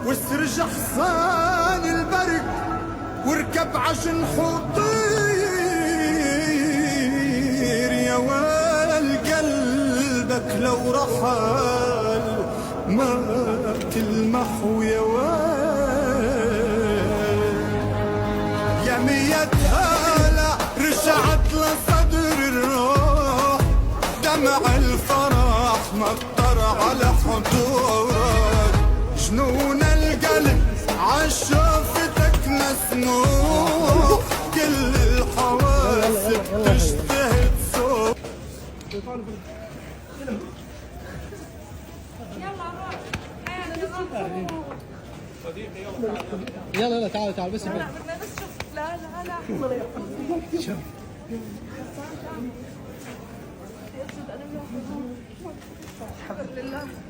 واسترجع حصان البرق واركب عجن حطير يا وال قلبك لو رحل ما تلمح يا وال يا مية هلا رجعت لصدر الروح دمع الفرح مطر على حضورك جنون القلب عشوفتك مسموح كل الحواس بتشتهي تصوت يلا تعال تعال بس لا بدنا بس شوف لا لا لا شوف الحمد لله